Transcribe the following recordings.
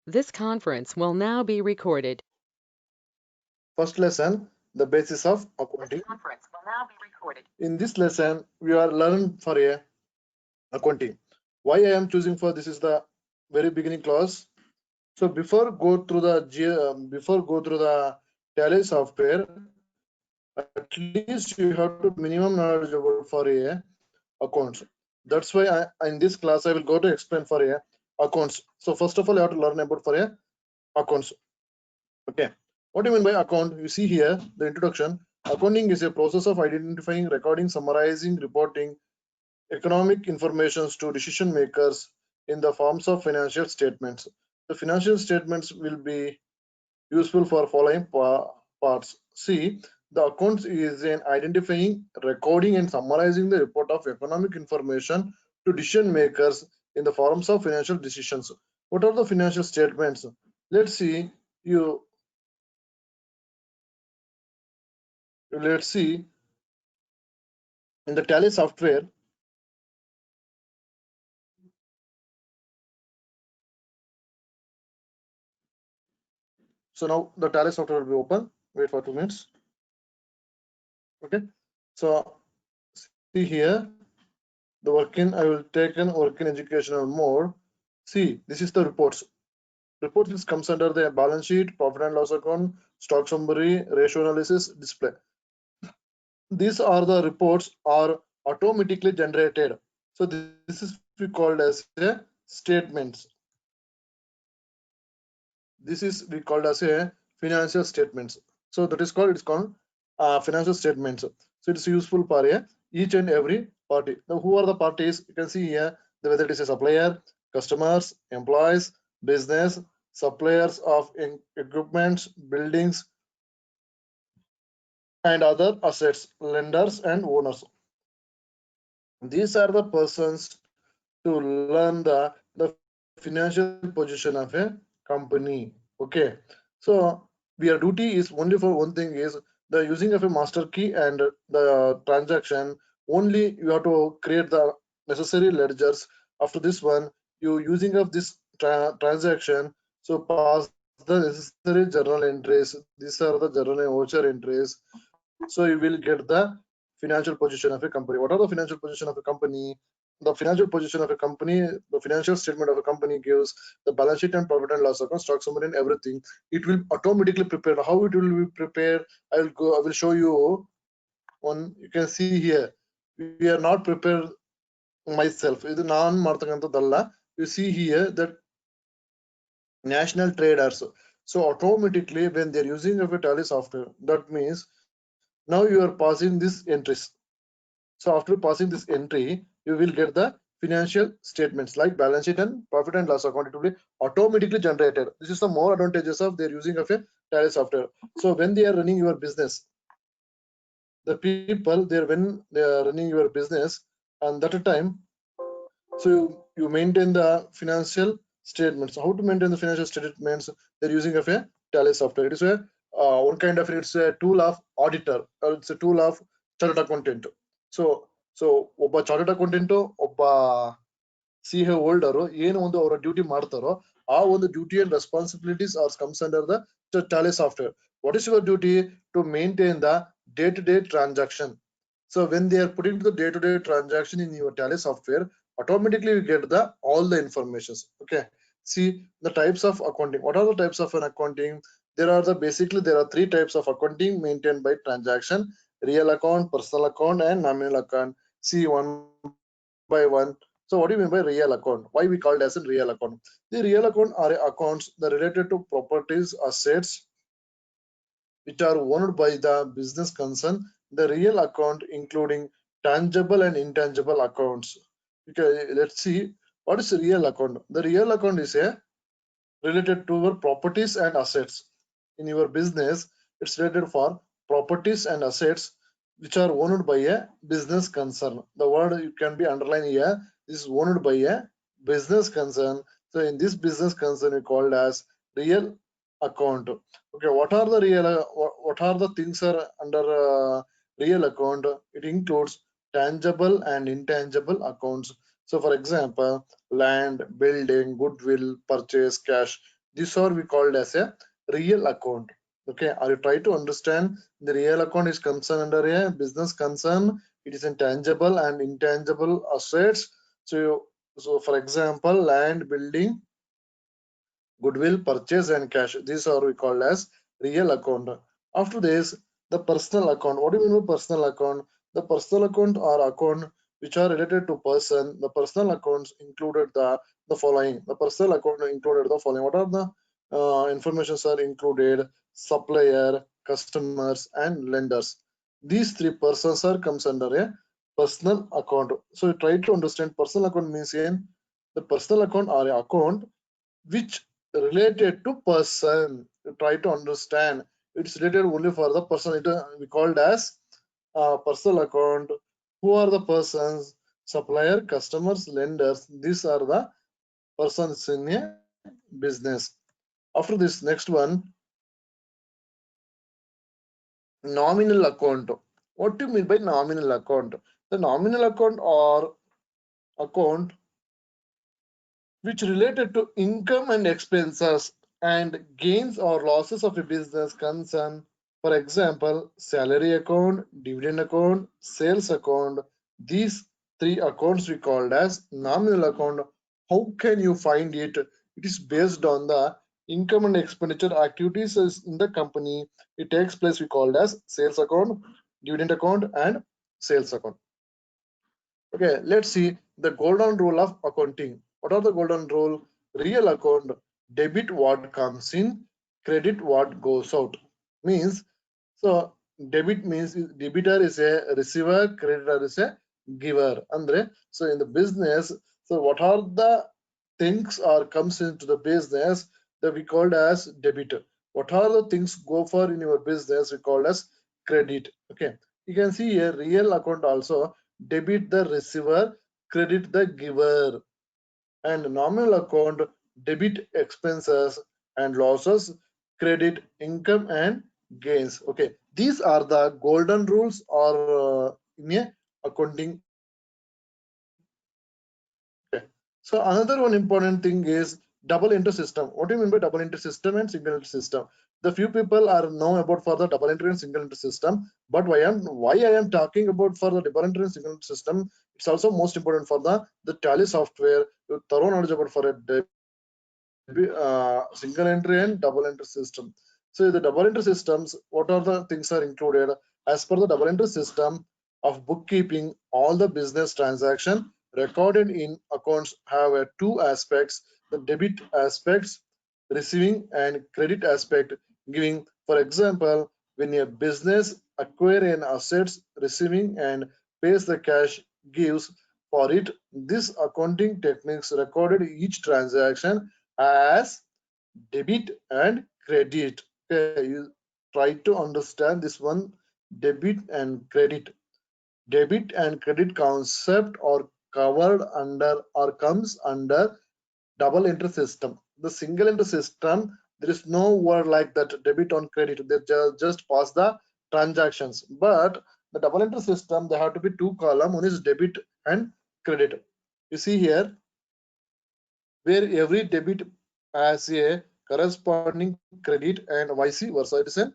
This conference will now be recorded. First lesson, the basis of accounting. In this lesson, we are learning for a accounting. Why I am choosing for this is the very beginning class. So before go through the Tally software, at least you have to minimum knowledge about for a accounts. That's why in this class I will go to explain for a accounts. So first of all, you have to learn about for a accounts. Okay, what do you mean by account? You see here the introduction. Accounting is a process of identifying, recording, summarizing, reporting economic information to decision makers in the forms of financial statements. The financial statements will be useful for following parts. See, the accounts is in identifying, recording, and summarizing the report of economic information to decision makers in the forms of financial decisions. What are the financial statements? Let's see. Let's see in the Tally software. So now the Tally software will be open. Wait for 2 minutes. Okay. So see here the working. I will take an working educational mode. See, this is the reports. Report this comes under the balance sheet, profit and loss account, stock summary, ratio analysis, display. These are the reports are automatically generated. So this is we called as a statements. This is we called as a financial statements. So that is called financial statements. So it's useful for each and every party. Now who are the parties? You can see here whether it is a supplier, customers, employees, business, suppliers of equipments, buildings, and other assets, lenders and owners. These are the persons to learn the financial position of a company. Okay, so your duty is only for one thing is the using of a master key and the transaction. Only you have to create the necessary ledgers. After this one, you using of this transaction, so pass the necessary journal entries. These are the journal voucher entries. So you will get the financial position of a company. What are the financial position of a company? The financial position of a company, the financial statement of a company gives the balance sheet and profit and loss account, stock summary, and everything. It will automatically prepare. How it will be prepared? I will show you one. You can see here. We are not prepared myself. ಇದು ನಾನು ಮಾಡ್ತಕ್ಕಂಥದ್ದಲ್ಲ. You see here that national traders. So automatically when they're using of a Tally software, that means now you are passing these entries. So after passing this entry, you will get the financial statements like balance sheet and profit and loss account. It will be automatically generated. This is the more advantages of their using of a Tally software. So when they are running your business, the people there when they are running your business, and that time, so you maintain the financial statements. How to maintain the financial statements? They're using of a Tally software. It is a one kind of it's a tool of auditor, or it's a tool of chartered accountant. So ಒಬ್ಬ chartered accountant ಒಬ್ಬ C A holder ಏನು ಒಂದು ಅವರ duty ಮಾಡ್ತಾರೋ ಆ ಒಂದು duty and responsibilities are comes under the Tally software. What is your duty? To maintain the day-to-day transaction. So when they are putting the day-to-day transaction in your Tally software, automatically you get the all the informations. Okay, see the types of accounting. What are the types of an accounting? Basically there are 3 types of accounting maintained by transaction: real account, personal account, and nominal account. See one by one. So what do you mean by real account? Why we call it as a real account? The real account are accounts that related to properties, assets which are owned by the business concern. The real account including tangible and intangible accounts. Okay, let's see what is a real account. The real account is a related to your properties and assets in your business. It's related for properties and assets which are owned by a business concern. The word you can be underlined here is owned by a business concern. So in this business concern we called as real account. Okay, what are the things are under real account? It includes tangible and intangible accounts. So for example, land, building, goodwill, purchase, cash. These are we called as a real account. Okay, are you try to understand the real account is concerned under a business concern? It is intangible and intangible assets. So for example, land, building, goodwill, purchase, and cash. These are we call as real account. After this, the personal account. What do you mean by personal account? The personal account are account which are related to person. The personal accounts included the following. The personal account included the following. What are the informations are included? Supplier, customers, and lenders. These three persons are comes under a personal account. So try to understand personal account means in the personal account or account which related to person. You try to understand it's related only for the person. It we called as personal account. Who are the persons? Supplier, customers, lenders. These are the persons in a business. After this, next one, nominal account. What do you mean by nominal account? The nominal account or account which related to income and expenses and gains or losses of a business concern. For example, salary account, dividend account, sales account. These three accounts we called as nominal account. How can you find it? It is based on the income and expenditure activities in the company. It takes place we called as sales account, dividend account, and sales account. Okay, let's see the golden rule of accounting. What are the golden rule? Real account, debit what comes in, credit what goes out. Means, so debit means debitor is a receiver, creditor is a giver. Andre, so in the business, so what are the things are comes into the business that we called as debit? What are the things go for in your business we called as credit? Okay, you can see here real account also debit the receiver, credit the giver, and nominal account debit expenses and losses, credit income and gains. Okay, these are the golden rules or in a accounting. Okay, so another one important thing is double entry system. What do you mean by double entry system and single entry system? The few people are know about for the double entry and single entry system, but why I am talking about for the double entry and single entry system? It's also most important for the Tally software. You thorough knowledge about for a single entry and double entry system. So the double entry systems, what are the things are included? As per the double entry system of bookkeeping, all the business transaction recorded in accounts have two aspects: the debit aspects, receiving, and credit aspect, giving. For example, when a business acquire an assets, receiving and pays the cash gives for it. This accounting techniques recorded each transaction as debit and credit. Okay, you try to understand this one, debit and credit. Debit and credit concept are covered under or comes under double entry system. The single entry system, there is no word like that debit on credit. They just pass the transactions. But the double entry system, there have to be two column. One is debit and credit. You see here, where every debit has a corresponding credit and vice versa. It is a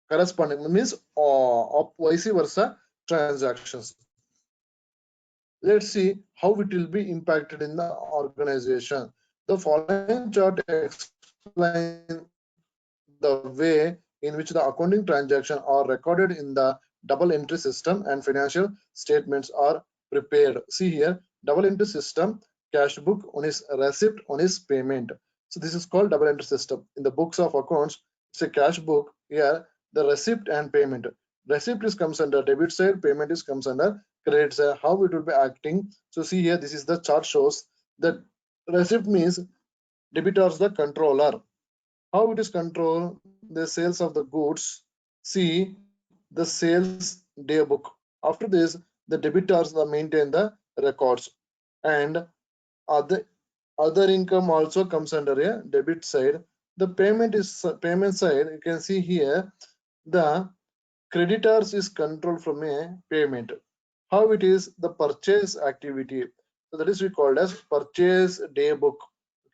corresponding means vice versa transactions. Let's see how it will be impacted in the organization. The following chart explains the way in which the accounting transactions are recorded in the double entry system and financial statements are prepared. See here, double entry system, cash book, one is receipt, one is payment. So this is called double entry system. In the books of accounts, it's a cash book. Here, the receipt and payment. Receipt is comes under debit side, payment is comes under credit side. How it will be acting? So see here, this is the chart shows that receipt means debitors the controller. How it is control the sales of the goods? See the sales day book. After this, the debitors the maintain the records, and other other income also comes under a debit side. The payment is payment side. You can see here the creditors is controlled from a payment. How it is the purchase activity? So that is we called as purchase day book.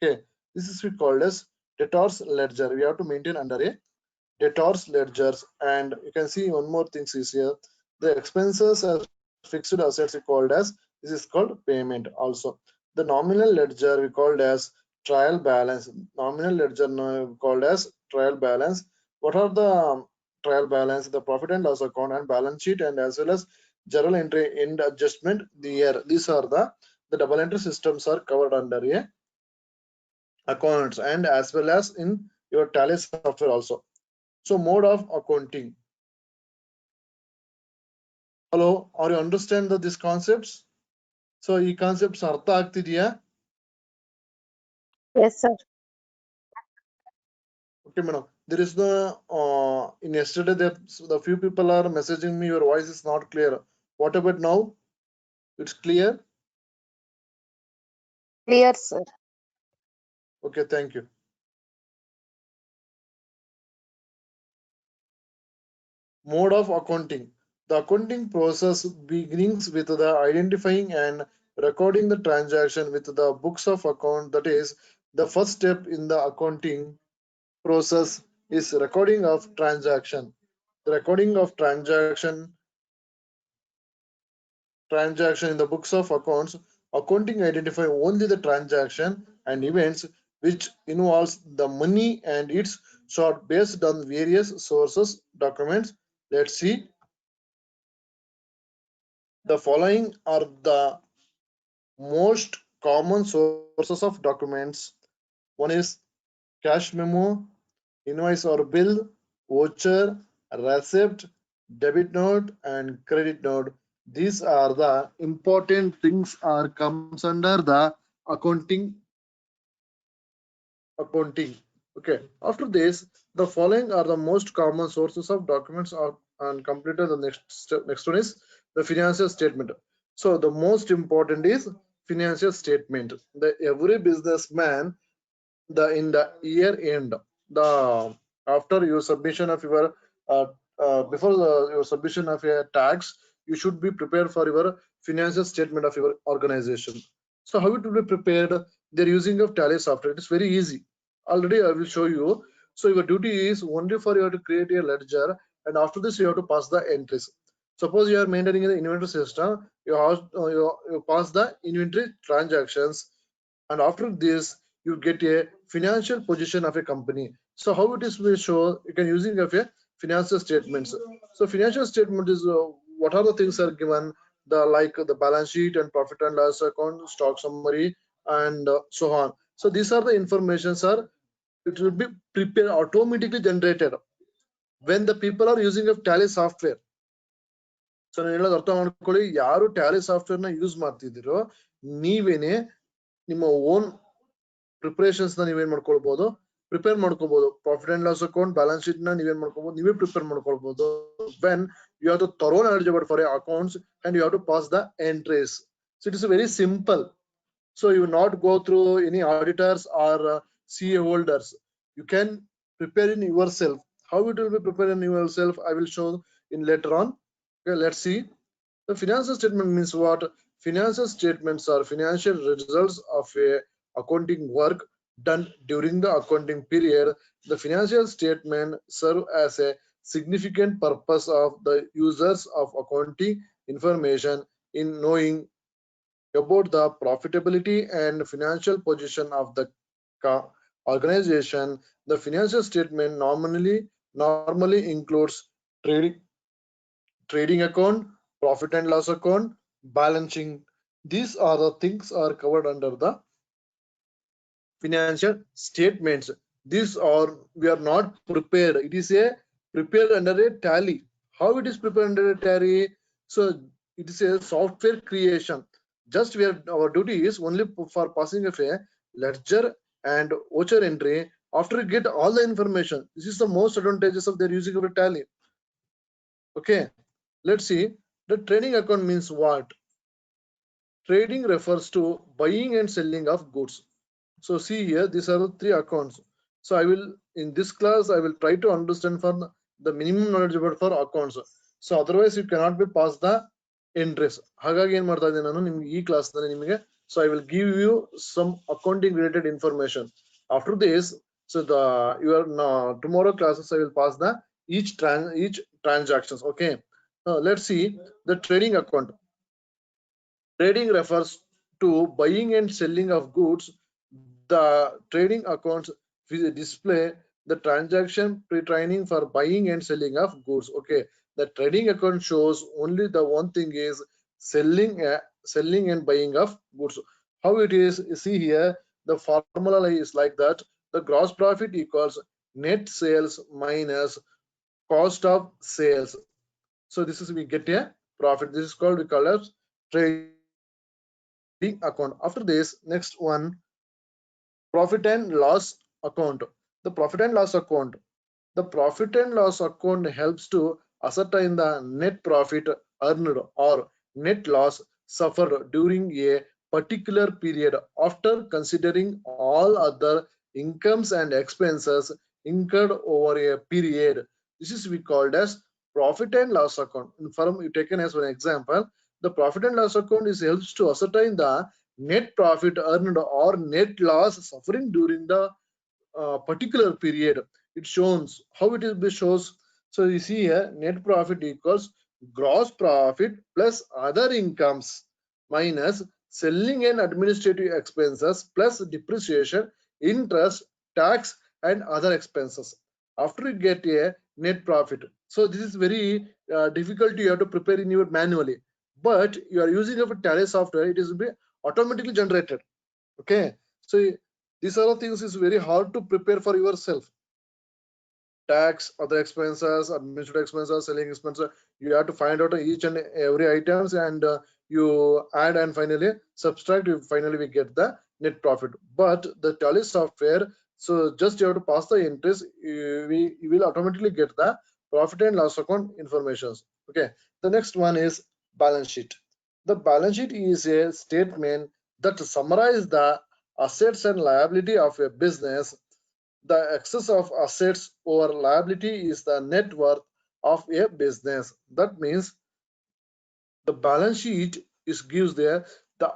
Okay, this is we called as debtors ledger. We have to maintain under a debtors ledgers. And you can see one more thing is here. The expenses as fixed assets we called as, this is called payment also. The nominal ledger we called as trial balance. Nominal ledger called as trial balance. What are the trial balance? The profit and loss account and balance sheet, and as well as journal entry end adjustment the year. These are the double entry systems are covered under a accounts, and as well as in your Tally software also. So mode of accounting. Hello, are you understand these concepts? So ಈ concepts ಅರ್ಥ ಆಗ್ತಿದೆಯಾ? Yes, sir. Okay, madam. There is the in yesterday the few people are messaging me your voice is not clear. What about now? It's clear? Clear, sir. Okay, thank you. Mode of accounting. The accounting process begins with the identifying and recording the transaction with the books of account. That is the first step in the accounting process is recording of transaction. The recording of transaction in the books of accounts. Accounting identify only the transaction and events which involves the money and its sort based on various sources documents. Let's see. The following are the most common sources of documents. One is cash memo, invoice or bill, voucher, receipt, debit note, and credit note. These are the important things are comes under the accounting. Okay. After this, the following are the most common sources of documents are, and completed the next step. Next one is the financial statement. So the most important is financial statement. The every businessman the in the year end, the after your submission of your before your submission of your tax, you should be prepared for your financial statement of your organization. So how it will be prepared? They're using of Tally software. It's very easy. Already I will show you. So your duty is only for you to create a ledger, and after this you have to pass the entries. Suppose you are maintaining an inventory system, you pass the inventory transactions, and after this you get a financial position of a company. So how it is will show, you can using of a financial statements. So financial statement is what are the things are given, the like the balance sheet and profit and loss account, stock summary, and so on. So these are the informations are, it will be prepared automatically generated when the people are using of Tally software. So ನಾನು ಹೇಳೋದು ಅರ್ಥ ಮಾಡ್ಕೊಳ್ಳಿ, ಯಾರು Tally software ನ use ಮಾಡ್ತಿದ್ದೀರೋ ನೀವೇನೆ ನಿಮ್ಮ own preparations ನ ನೀವೇನ್ ಮಾಡ್ಕೊಳ್ಬಹುದು, ಪ್ರಿಪೇರ್ ಮಾಡ್ಕೋಬಹುದು. Profit and loss account, balance sheet ನ ನೀವೇನ್ ಮಾಡ್ಕೋಬಹುದು, ನೀವೇ ಪ್ರಿಪೇರ್ ಮಾಡ್ಕೊಳ್ಬಹುದು. When you have to thorough knowledge about for your accounts and you have to pass the entries. So it is very simple. So you will not go through any auditors or CA holders. You can prepare in yourself. How it will be prepared in yourself, I will show in later on. Okay, let's see. The financial statement means what? Financial statements are financial results of a accounting work done during the accounting period. The financial statement serve as a significant purpose of the users of accounting information in knowing about the profitability and financial position of the organization. The financial statement normally includes trading account, profit and loss account, balancing. These are the things are covered under the financial statements. These are, we are not prepared. It is a prepared under a Tally. How it is prepared under a Tally? So it is a software creation. Just we are, our duty is only for passing of a ledger and voucher entry. After you get all the information, this is the most advantages of their using of a Tally. Okay, let's see. The trading account means what? Trading refers to buying and selling of goods. So see here, these are the three accounts. So I will, in this class, I will try to understand for the minimum knowledge about for accounts. So otherwise you cannot be pass the entries. ಹಾಗಾಗಿ ಏನ್ ಮಾಡ್ತಾ ಇದ್ದೀನಿ ನಾನು ನಿಮ್ಗೆ ಈ class ನಲ್ಲಿ ನಿಮಗೆ, so I will give you some accounting related information. After this, So your tomorrow classes I will pass the each transactions. Okay. Let's see the trading account. Trading refers to buying and selling of goods. The trading accounts display the transaction pre-training for buying and selling of goods. Okay, the trading account shows only the one thing is selling and buying of goods. How it is, you see here, the formula is like that. The gross profit equals net sales minus cost of sales. So this is we get a profit. This is called we call as trading account. After this, next one, profit and loss account. The profit and loss account. The profit and loss account helps to ascertain the net profit earned or net loss suffered during a particular period after considering all other incomes and expenses incurred over a period. This is we called as profit and loss account. From taken as an example, the profit and loss account is helps to ascertain the net profit earned or net loss suffering during the particular period. It shows how it will be shows. So you see here, net profit equals gross profit plus other incomes minus selling and administrative expenses plus depreciation, interest, tax, and other expenses. After you get a net profit. So this is very difficult. You have to prepare in your manually, but you are using of a Tally software. It is be automatically generated. Okay, so these are the things is very hard to prepare for yourself. Tax, other expenses, administrative expenses, selling expenses. You have to find out each and every items, and you add and finally subtract. You finally we get the net profit. But the Tally software, so just you have to pass the entries. You will automatically get the profit and loss account informations. Okay. The next one is balance sheet. The balance sheet is a statement that summarizes the assets and liability of a business. The excess of assets over liability is the net worth of a business. That means the balance sheet is gives the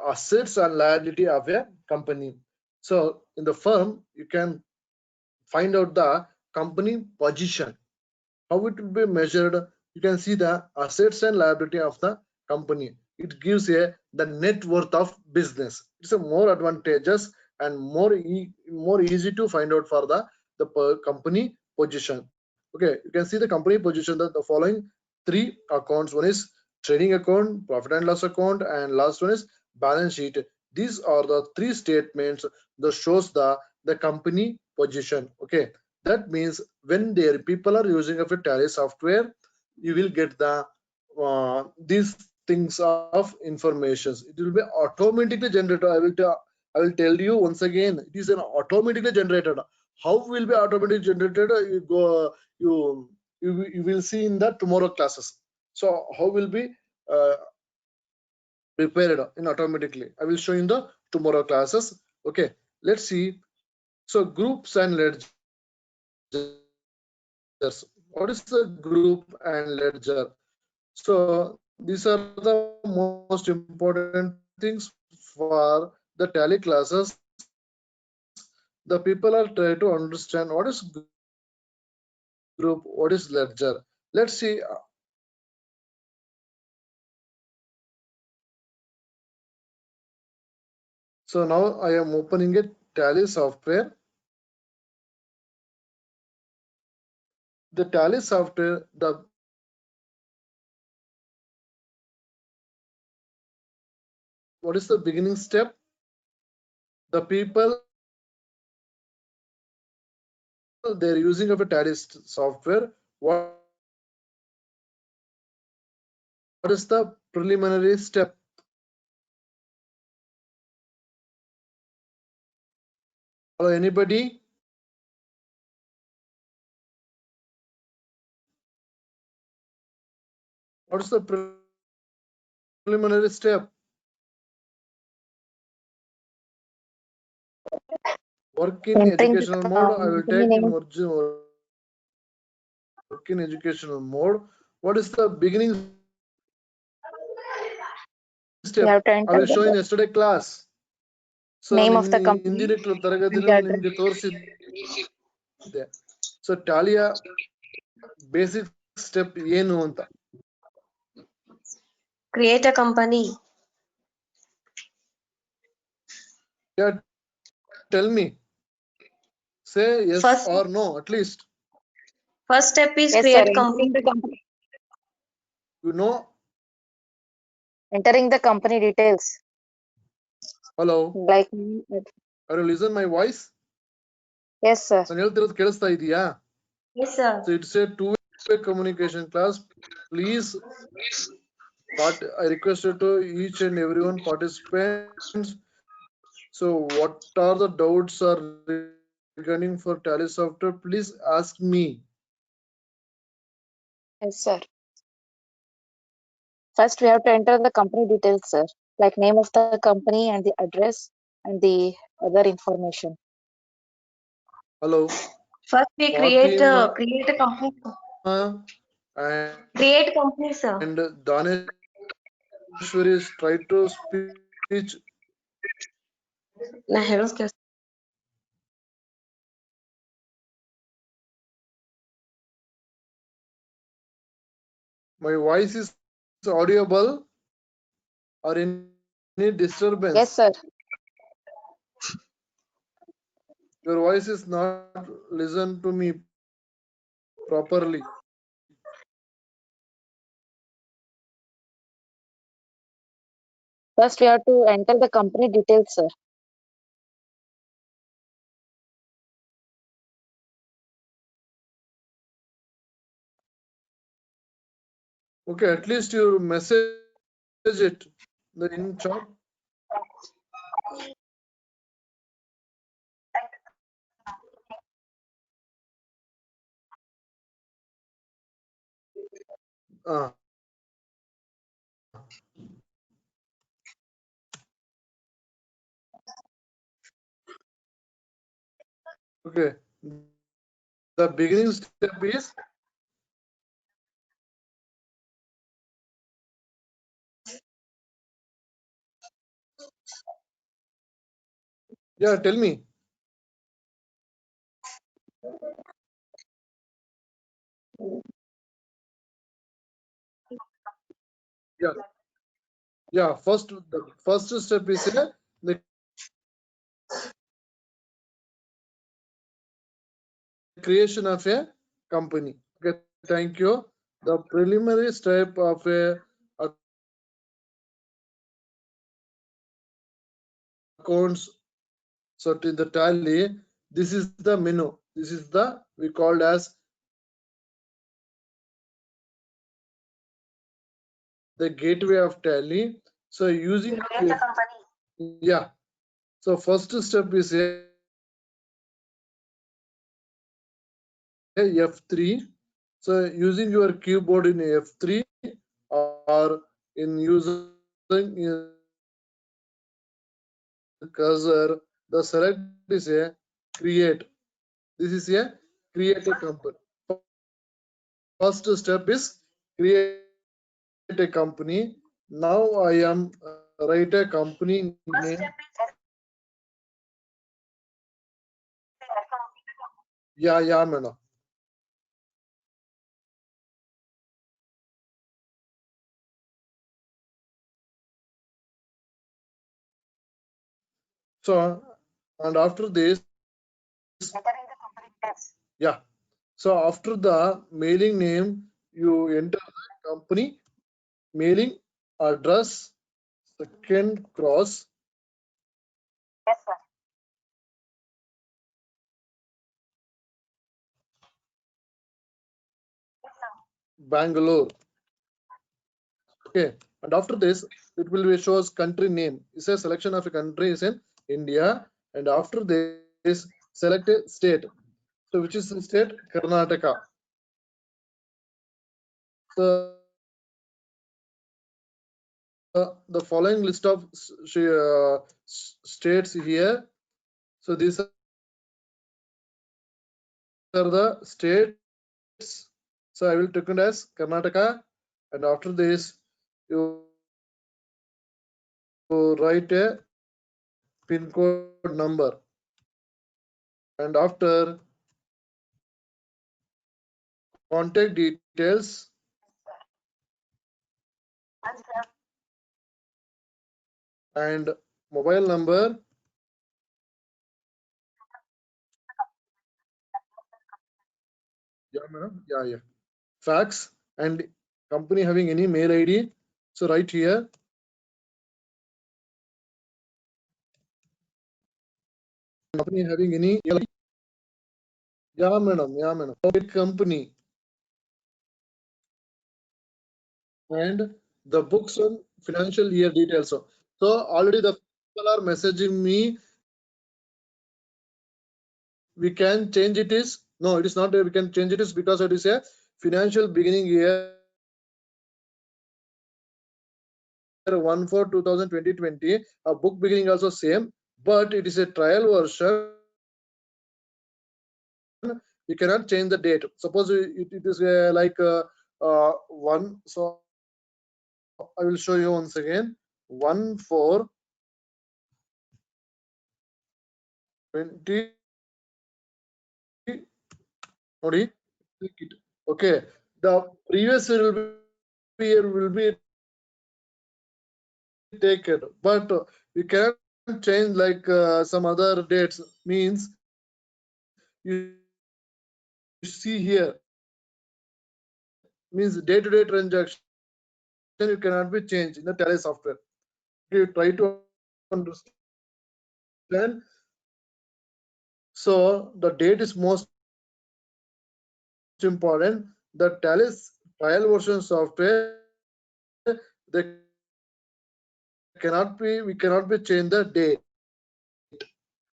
assets and liability of a company. So in the firm, you can find out the company position. How it will be measured? You can see the assets and liability of the company. It gives the net worth of business. It's a more advantageous and more easy to find out for the company position. Okay, you can see the company position that the following three accounts. One is trading account, profit and loss account, and last one is balance sheet. These are the three statements that shows the company position. Okay, that means when their people are using of a Tally software, you will get the these things of informations. It will be automatically generated. I will tell you once again, it is an automatically generated. How will be automatically generated? You will see in the tomorrow classes. So how will be uh, prepared in automatically? I will show in the tomorrow classes. Okay, let's see. So groups and ledgers. What is the group and ledger? So these are the most important things for the Tally classes. The people are trying to understand what is group and ledger. So now I am opening a Tally software. Let's see. So now I am opening a Tally software. The Tally software, what is the beginning step? The people they're using of a Tally software. What is the preliminary step? Hello, anybody? What's the preliminary step? Work in Entering the educational mode. I will company take in name. work in educational mode. What is the beginning step? I will show in yesterday class. So in You have to indirectly enter the ತರಗತಿಯಲ್ಲಿ ನಿಮಗೆ ತೋರಿಸಿದ್ದೆ. name of the company and the So address. So ಟ್ಯಾಲಿಯ basic step ಏನು ಅಂತ Create a company. Yeah, tell me. Say yes First- or no at least. First step is Yes, create sir. company. Entering the company. You know. Entering the company details. Hello. Like. Are you listen my voice? Yes, sir. ನಾನು ಹೇಳ್ತಿರೋದು ಕೇಳಿಸ್ತಾ ಇದೆಯಾ? Yes, sir. So it's a two-way communication class. Please, I request you to each and everyone participants. So what are the doubts are regarding for Tally software? Please ask me. Yes, sir. First, we have to enter the company details, sir. Like name of the company and the address and the other information. Hello. First we create a company. And Create company, sir. Daneshwari is try to speech. Na heroes क्या My voice is audible or any disturbance? Yes, sir. Your voice is not listen to me properly. First, we have to enter the company details, sir. Okay, at least you message it in chat. Ah. Okay. The beginning step is yeah. Tell me. Yeah. Yeah. The first step is the creation of a company. Okay. Thank you. The preliminary step of a accounts. So in the tally, this is the menu. This is the we called as the gateway of tally. So using yeah. So first step is a F3. So using your keyboard in F3 or in using cursor, the select is a create. This is a create a company. First step is create a company. Now I am write a company name. Yeah, madam. So and after this, yeah. So after the mailing name, you enter the company mailing address, second cross. Yes, sir. Bangalore. Okay, and after this, it will be shows country name. It's a selection of a country is in India, and after this, select a state. So which is the state? Karnataka. So the following list of states here. So these are the states. So I will take it as Karnataka, and after this, you write a pin code number, and after contact details, and mobile number. Yeah, madam. Yeah. Fax and company having any mail ID. So right here, company having any mail ID. Yeah, madam. Yeah, madam. Company and the books on financial year details. So already the people are messaging me. We can change it is no, it is not. We can change it is because it is a financial beginning year 1/4/2020. A book beginning also same, but it is a trial version. You cannot change the date. Suppose it is like one. So I will show you once again. 1/4/20. Okay, the previous year will be taken, but we cannot change like some other dates. Means you see here, means day-to-day transaction you cannot be changed in the Tally software. You try to understand. So the date is most important. The Tally's trial version software, they cannot be, we cannot be change the date.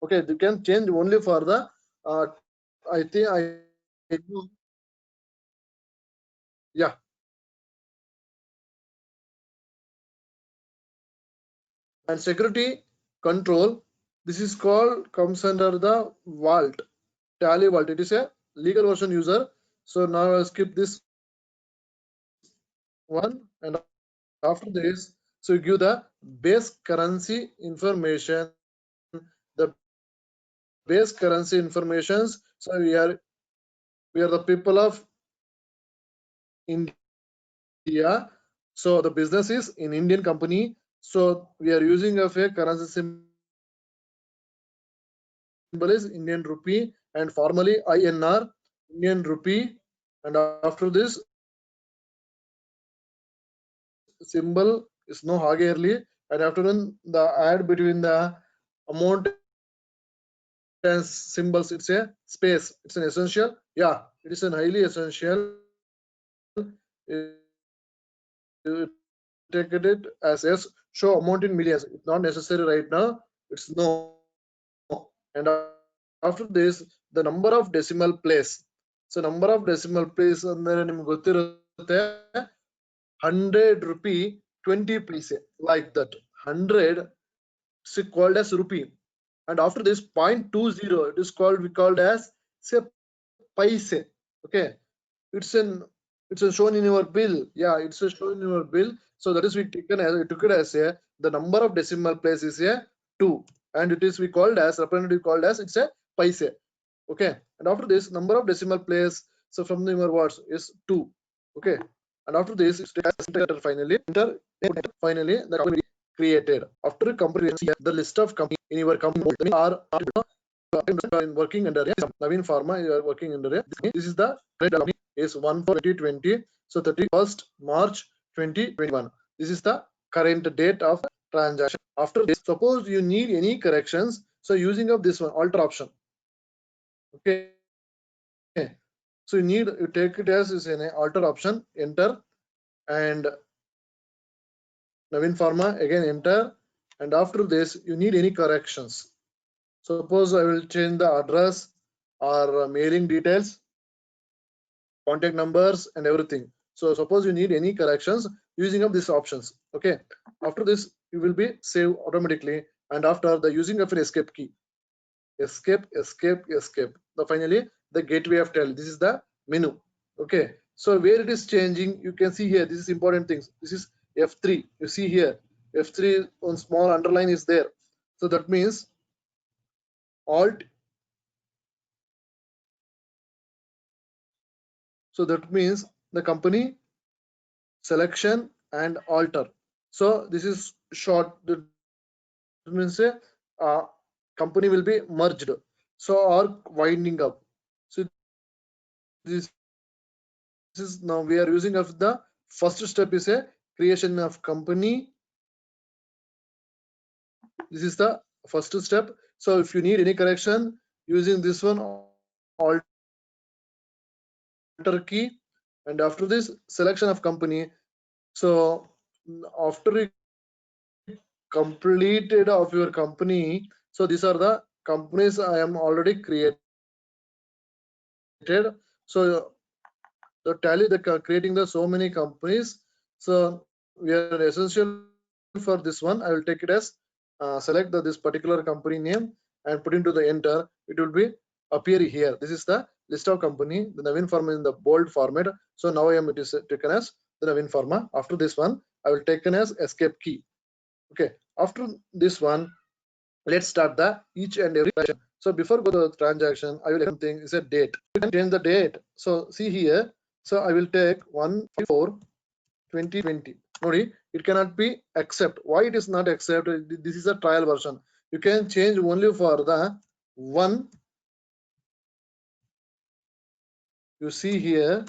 Okay, you can change only for the I think yeah. And security control, this is called, comes under the vault, Tally vault. It is a legal version user. So now I'll skip this one, and after this, so you give the base currency information, the base currency informations. So we are the people of India. So the business is in Indian company. So we are using of a currency symbol is Indian rupee, and formally INR, Indian rupee. And after this symbol is no Haggerly, and after then the add between the amount and symbols, it's a space. It's an essential. Yeah, it is an highly essential. Take it as yes, show amount in millions. It's not necessary right now. It's no. And after this, the number of decimal place. So number of decimal place ಅಂದ್ರೆ ನಿಮ್ಗೆ ಗೊತ್ತಿರುತ್ತೆ 100 rupee 20 paise, like that. 100 is called as rupee, and after this 0.20 it is called, we called as say paise. Okay, it's an, it's a shown in your bill. Yeah, it's a shown in your bill. So that is we took it as a, the number of decimal place is a 2, and it is we called as representative called as it's a paise. Okay, and after this number of decimal place, so from the your words is 2. Okay, and after this it's finally enter, finally the company created. After company, the list of company in your company are working under a Navin Pharma, you are working under a, this is the company is 1/4/2020. So 31st March 2021, this is the current date of transaction. After this, suppose you need any corrections, so using of this one alter option. Okay, so you take it as is an alter option, enter, and Navin Pharma again enter, and after this you need any corrections. Suppose I will change the address or mailing details, contact numbers and everything. So suppose you need any corrections using of these options. Okay, after this you will be saved automatically, and after the using of an escape key, escape. The finally the gateway of Tally, this is the menu. Okay, so where it is changing, you can see here, this is important things. This is F3, you see here F3 on small underline is there. So that means alt So that means the company selection and alter. So this is short. That means a company will be merged. So or winding up. So this is now we are using of the first step is a creation of company. This is the first step. So if you need any correction using this one alter key, and after this selection of company. So after you completed of your company, so these are the companies I am already created. So the Tally creating the so many companies. So we are essential for this one. I will take it as select this particular company name and put into the enter. It will be appear here. This is the list of company. The Navin Pharma in the bold format. So now I am it is taken as the Navin Pharma. After this one, I will taken as escape key. Okay. After this one, let's start the each and every transaction. So before go to the transaction, I will something is a date. You can change the date. So see here. So I will take 1/4/2020. Nodi, it cannot be accept. Why it is not accept? This is a trial version. You can change only for the one. You see here